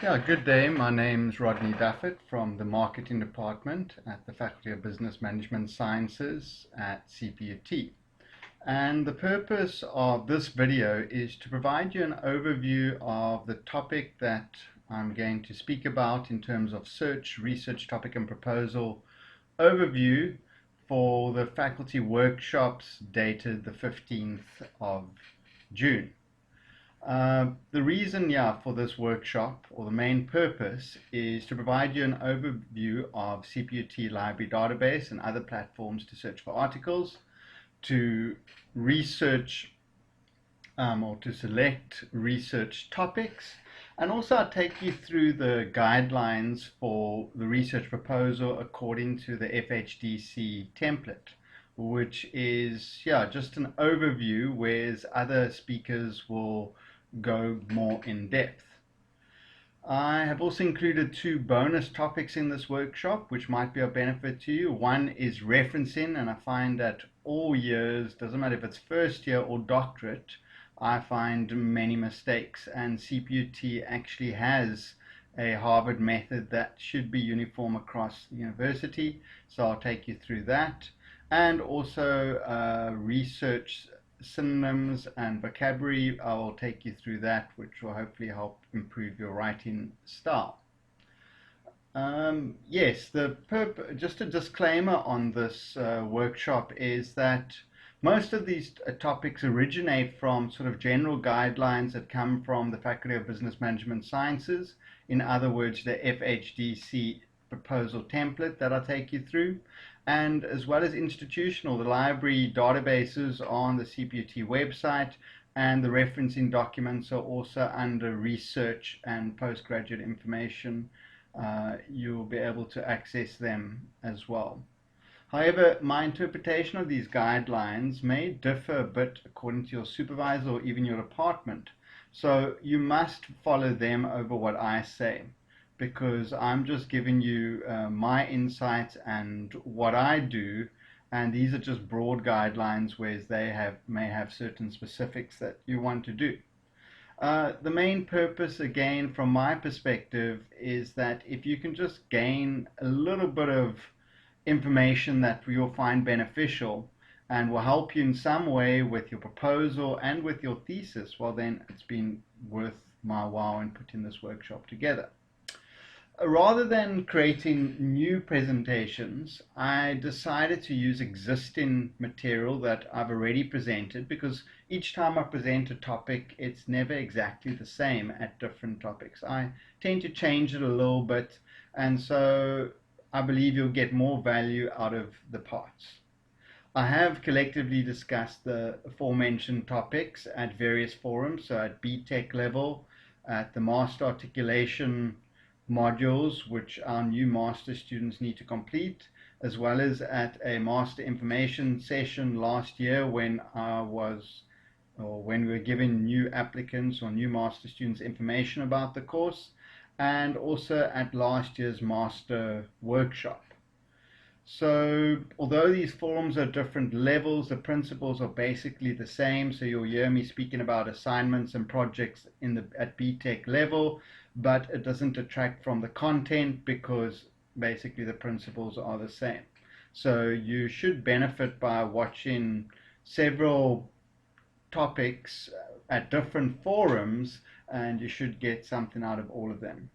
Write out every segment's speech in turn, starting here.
Yeah, good day. My name's Rodney Duffett from the Marketing Department at the Faculty of Business Management Sciences at CPUT. And the purpose of this video is to provide you an overview of the topic that I'm going to speak about in terms of search, research topic and proposal overview for the faculty workshops dated the 15th of June. The reason, for this workshop, or the main purpose, is to provide you an overview of CPUT library database and other platforms to search for articles, to research or to select research topics, and also I'll take you through the guidelines for the research proposal according to the FHDC template, which is just an overview, whereas other speakers will go more in depth. I have also included two bonus topics in this workshop which might be of benefit to you. One is referencing, and I find that all years, doesn't matter if it's first year or doctorate, I find many mistakes, and CPUT actually has a Harvard method that should be uniform across the university, so I'll take you through that. And also research synonyms and vocabulary. I will take you through that, which will hopefully help improve your writing style. Yes, just a disclaimer on this workshop is that most of these topics originate from sort of general guidelines that come from the Faculty of Business Management Sciences. In other words, the FHDC proposal template that I'll take you through, and as well as institutional, the library databases on the CPUT website, and the referencing documents are also under research and postgraduate information. You'll be able to access them as well. However, my interpretation of these guidelines may differ a bit according to your supervisor or even your department. So you must follow them over what I say, because I'm just giving you my insights and what I do, and these are just broad guidelines, whereas they may have certain specifics that you want to do. The main purpose, again, from my perspective, is that if you can just gain a little bit of information that you'll find beneficial and will help you in some way with your proposal and with your thesis, well, then it's been worth my while in putting this workshop together. Rather than creating new presentations, I decided to use existing material that I've already presented, because each time I present a topic, it's never exactly the same at different topics. I tend to change it a little bit, and so I believe you'll get more value out of the parts. I have collectively discussed the aforementioned topics at various forums, so at BTech level, at the Master Articulation modules, which our new master students need to complete, as well as at a master information session last year when we were giving new applicants or new master students information about the course, and also at last year's master workshop. So although these forums are different levels, the principles are basically the same. So you'll hear me speaking about assignments and projects at BTech level, but it doesn't detract from the content, because basically the principles are the same. So you should benefit by watching several topics at different forums, and you should get something out of all of them.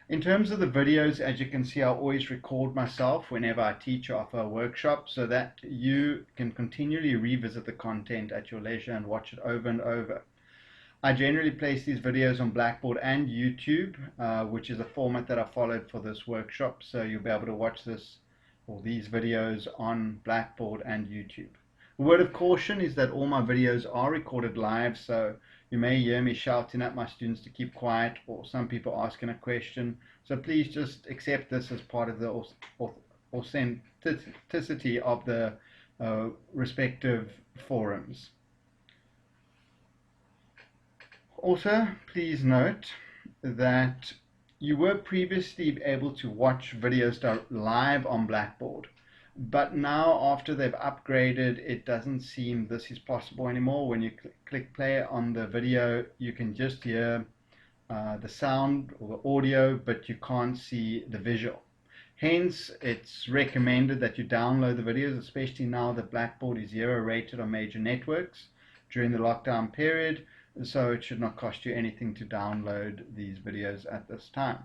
In terms of the videos, as you can see, I always record myself whenever I teach or offer a workshop, so that you can continually revisit the content at your leisure and watch it over and over. I generally place these videos on Blackboard and YouTube, which is a format that I followed for this workshop, so you'll be able to watch these videos on Blackboard and YouTube. A word of caution is that all my videos are recorded live, so you may hear me shouting at my students to keep quiet, or some people asking a question. So please just accept this as part of the authenticity of the respective forums. Also, please note that you were previously able to watch videos live on Blackboard, but now after they've upgraded, it doesn't seem this is possible anymore. When you click play on the video, you can just hear the sound or the audio, but you can't see the visual. Hence, it's recommended that you download the videos, especially now that Blackboard is 0 rated on major networks during the lockdown period, so it should not cost you anything to download these videos at this time.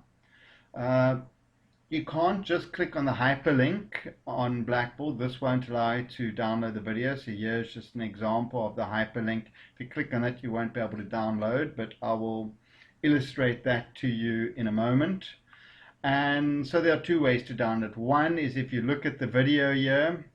You can't just click on the hyperlink on Blackboard. This won't allow you to download the video. So here's just an example of the hyperlink. If you click on it, you won't be able to download, but I will illustrate that to you in a moment. And so there are two ways to download. One is if you look at the video here,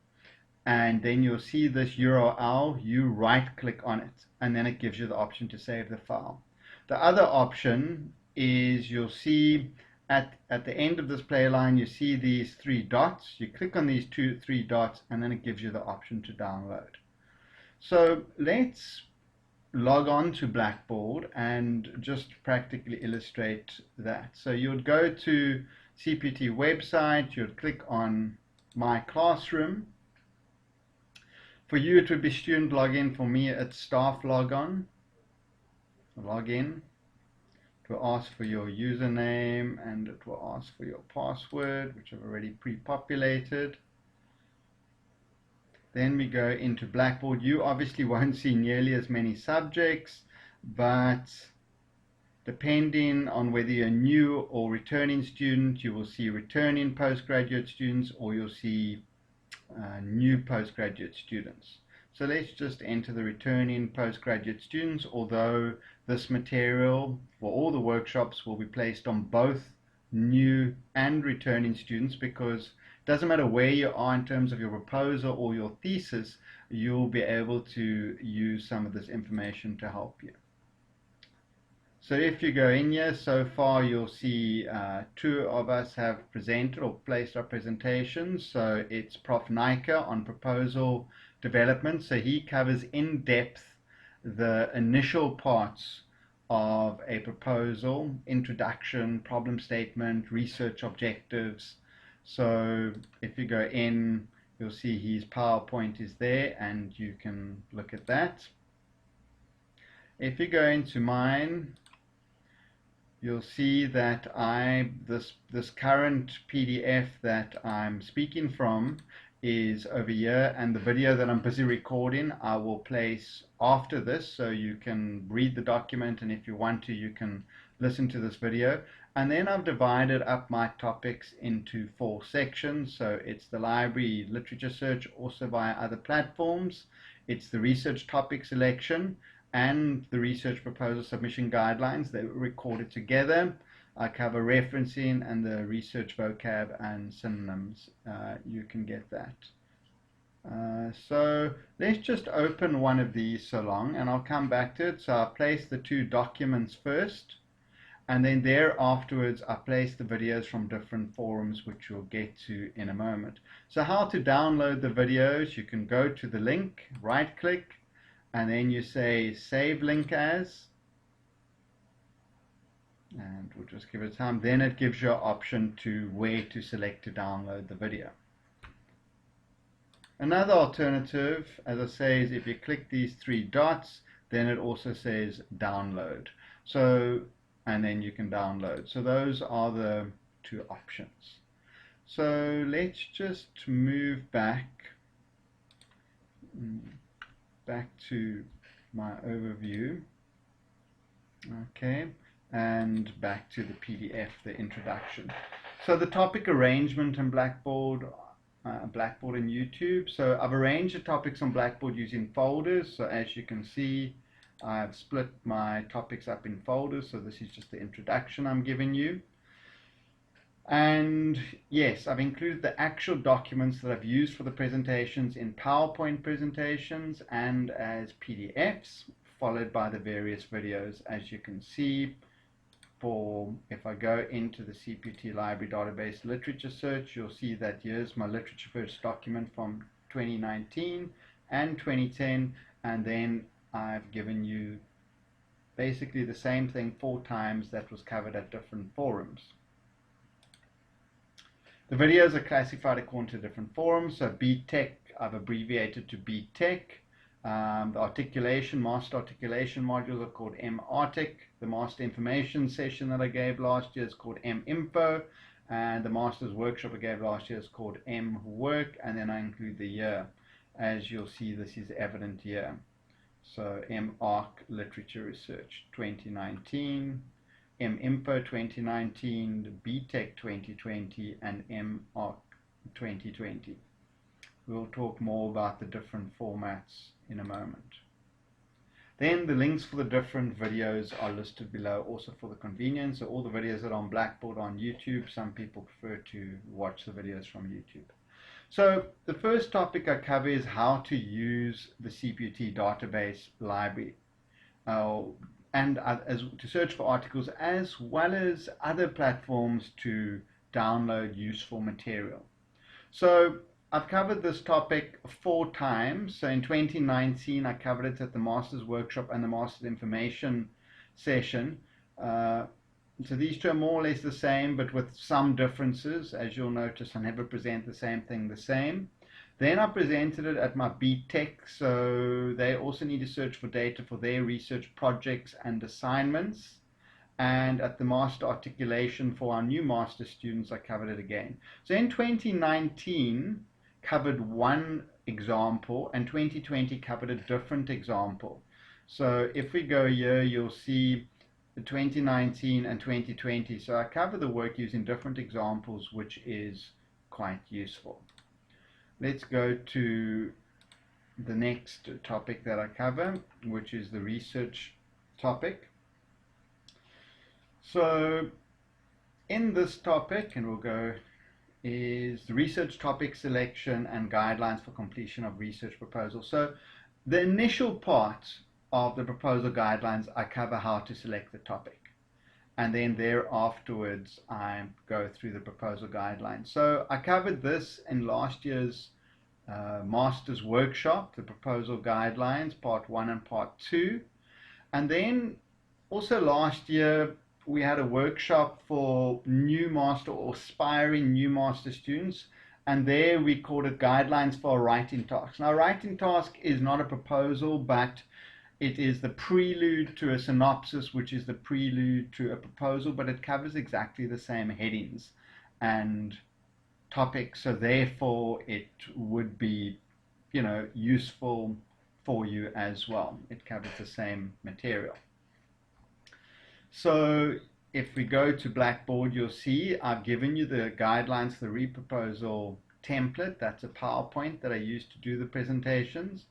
and then you'll see this URL, you right click on it, and then it gives you the option to save the file. The other option is you'll see at the end of this play line, you see these three dots. You click on these three dots, and then it gives you the option to download. So let's log on to Blackboard and just practically illustrate that. So you would go to CPT website, you would click on My Classroom. For you it would be student login, for me it's staff logon. Login. It will ask for your username and it will ask for your password, which I've already pre-populated. Then we go into Blackboard. You obviously won't see nearly as many subjects, but depending on whether you're a new or returning student, you will see returning postgraduate students, or you'll see new postgraduate students. So let's just enter the returning postgraduate students, although this material for all the workshops will be placed on both new and returning students, because it doesn't matter where you are in terms of your proposal or your thesis, you'll be able to use some of this information to help you. So if you go in here, so far you'll see two of us have presented or placed our presentations. So it's Prof. Nika on proposal development. So he covers in depth the initial parts of a proposal: introduction, problem statement, research objectives. So if you go in, you'll see his PowerPoint is there and you can look at that. If you go into mine, you'll see that this current PDF that I'm speaking from is over here, and the video that I'm busy recording I will place after this, so you can read the document, and if you want to, you can listen to this video. And then I've divided up my topics into 4 sections. So it's the library literature search, also via other platforms. It's the research topic selection and the research proposal submission guidelines. They were recorded together. I cover referencing and the research vocab and synonyms. You can get that. So let's just open one of these so long, and I'll come back to it. So I'll place the 2 documents first, and then there afterwards I place the videos from different forums, which we'll get to in a moment. So how to download the videos: you can go to the link, right click, and then you say save link as, and we'll just give it time. Then it gives you an option to where to select to download the video. Another alternative, as I say, is if you click these 3 dots, then it also says download. So, and then you can download. So those are the 2 options. So let's just move back to my overview. Okay, and back to the PDF, the introduction. So the topic arrangement in Blackboard and YouTube. So I've arranged the topics on Blackboard using folders. So as you can see, I've split my topics up in folders. So this is just the introduction I'm giving you. And yes, I've included the actual documents that I've used for the presentations in PowerPoint presentations and as PDFs, followed by the various videos. As you can see, if I go into the CPT library database literature search, you'll see that here's my literature first document from 2019 and 2010, and then I've given you basically the same thing 4 times that was covered at different forums. The videos are classified according to different forums. So BTech, I've abbreviated to BTech. The articulation, master articulation modules are called MArtic. The master information session that I gave last year is called MInfo. And the master's workshop I gave last year is called MWork. And then I include the year. As you'll see, this is evident here. So MArc Literature Research 2019, MInfo 2019, BTEC 2020, and MArc 2020. We'll talk more about the different formats in a moment. Then the links for the different videos are listed below, also for the convenience. So all the videos that are on Blackboard are on YouTube. Some people prefer to watch the videos from YouTube. So the first topic I cover is how to use the CPUT database library and to search for articles, as well as other platforms to download useful material. So I've covered this topic 4 times. So in 2019, I covered it at the Master's Workshop and the Master's Information session. So these two are more or less the same, but with some differences. As you'll notice, I never present the same thing the same. Then I presented it at my BTEC, so they also need to search for data for their research projects and assignments. And at the master articulation for our new master students, I covered it again. So in 2019, covered one example, and 2020 covered a different example. So if we go here, you'll see the 2019 and 2020. So I cover the work using different examples, which is quite useful. Let's go to the next topic that I cover, which is the research topic. So in this topic, and we'll go, is the research topic selection and guidelines for completion of research proposals. So the initial part of the proposal guidelines, I cover how to select the topic. And then afterwards, I go through the proposal guidelines. So I covered this in last year's Master's Workshop, the proposal guidelines, part 1 and part 2. And then also last year, we had a workshop for new master or aspiring new master students, and there we called it guidelines for a writing task. Now, a writing task is not a proposal, but it is the prelude to a synopsis, which is the prelude to a proposal, but it covers exactly the same headings and topics, so therefore it would be, useful for you as well. It covers the same material. So if we go to Blackboard, you'll see I've given you the guidelines for the reproposal template. That's a PowerPoint that I use to do the presentations.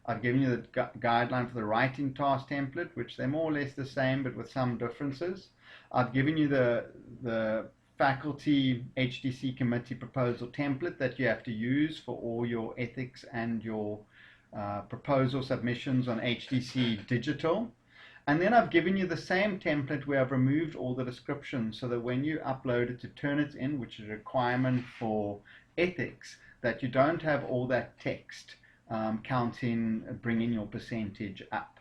I've given you the guideline for the writing task template, which they're more or less the same, but with some differences. I've given you the faculty HDC committee proposal template that you have to use for all your ethics and your proposal submissions on HDC Digital. And then I've given you the same template where I've removed all the descriptions so that when you upload it to Turnitin, which is a requirement for ethics, that you don't have all that text counting, bringing your percentage up.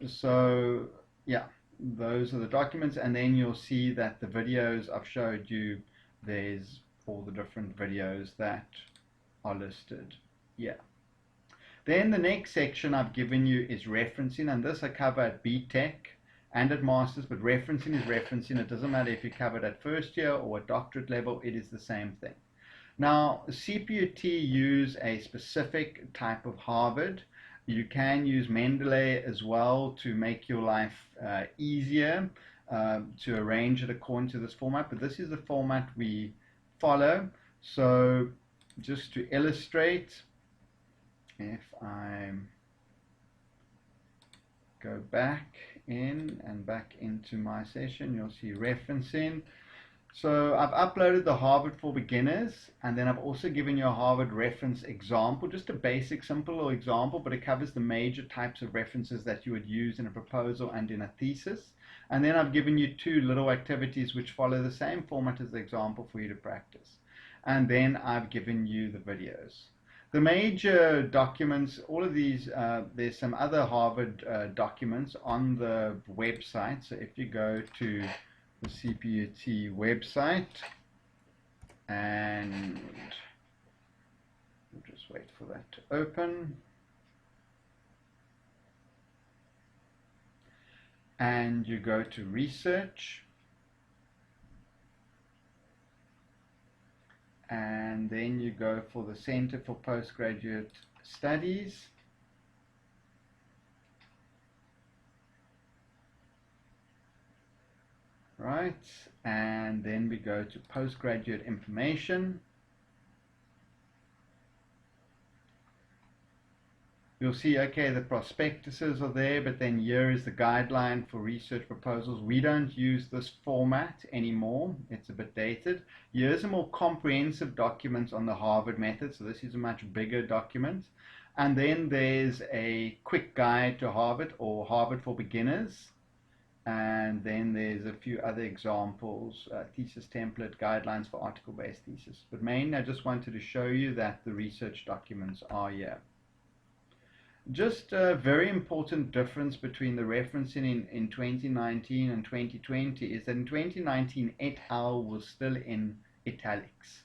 So yeah, those are the documents, and then you'll see that the videos I've showed you, there's all the different videos that are listed here. Then the next section I've given you is referencing, and this I cover at BTEC and at Masters, but referencing is referencing. It doesn't matter if you cover it at first year or at doctorate level, it is the same thing. Now, CPUT use a specific type of Harvard. You can use Mendeley as well to make your life easier, to arrange it according to this format, but this is the format we follow. So just to illustrate, if I go back in and back into my session, you'll see referencing. So I've uploaded the Harvard for Beginners, and then I've also given you a Harvard reference example, just a basic, simple example, but it covers the major types of references that you would use in a proposal and in a thesis. And then I've given you 2 little activities which follow the same format as the example for you to practice. And then I've given you the videos. The major documents, all of these, there's some other Harvard documents on the website. So if you go to the CPUT website, and we'll just wait for that to open. and you go to research, and then you go for the Center for Postgraduate Studies. Right, and then we go to postgraduate information. You'll see, okay, the prospectuses are there, but then here is the guideline for research proposals. We don't use this format anymore. It's a bit dated. Here's a more comprehensive document on the Harvard method. So this is a much bigger document. And then there's a quick guide to Harvard, or Harvard for beginners. And then there's a few other examples, thesis template, guidelines for article-based thesis. But mainly I just wanted to show you that the research documents are here. Just a very important difference between the referencing in 2019 and 2020 is that in 2019 et al. Was still in italics.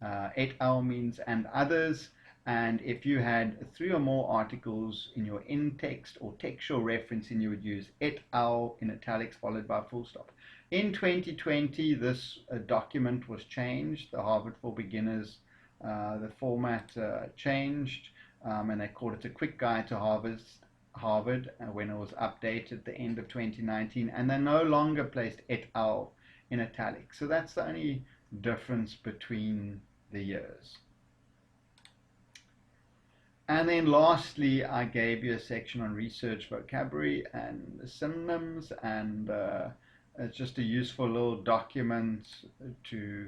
Et al. Means and others, and if you had 3 or more articles in your in-text or textual referencing, you would use et al. In italics followed by a full stop. In 2020, this document was changed. The Harvard for Beginners, the format changed. And they called it a quick guide to Harvard when it was updated at the end of 2019, and they no longer placed et al. In italics. So that's the only difference between the years. And then lastly, I gave you a section on research vocabulary and synonyms, and it's just a useful little document to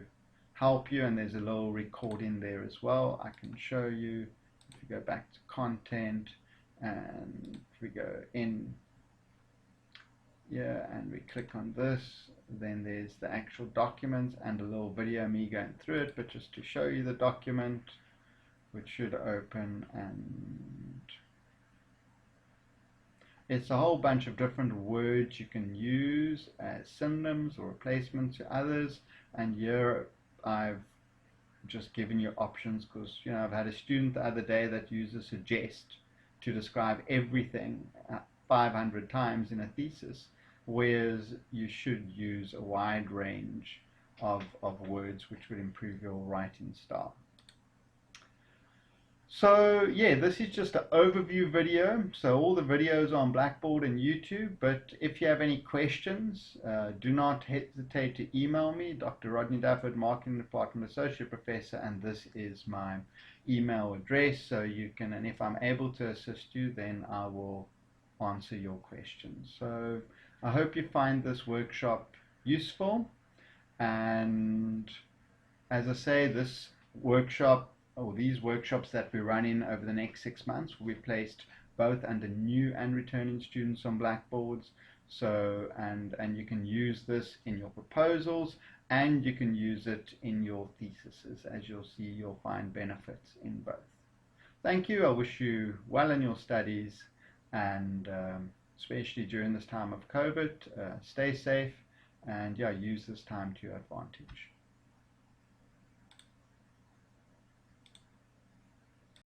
help you, and there's a little recording there as well. I can show you. If we go back to content, and if we go in here and we click on this, then there's the actual document and a little video of me going through it, but just to show you the document, which should open, and it's a whole bunch of different words you can use as synonyms or replacements to others. And here I've just giving you options because, you know, I've had a student the other day that uses suggest to describe everything 500 times in a thesis, whereas you should use a wide range of words which would improve your writing style. So yeah, this is just an overview video. So all the videos are on Blackboard and YouTube, but if you have any questions, do not hesitate to email me, Dr. Rodney Dufford, Marketing Department Associate Professor, and this is my email address. So you can, and if I'm able to assist you, then I will answer your questions. So I hope you find this workshop useful, and as I say, this workshop, or these workshops that we're running over the next 6 months, will be placed both under new and returning students on Blackboards. So, and you can use this in your proposals, and you can use it in your theses. As you'll see, you'll find benefits in both. Thank you. I wish you well in your studies, and especially during this time of COVID, stay safe, and yeah, use this time to your advantage.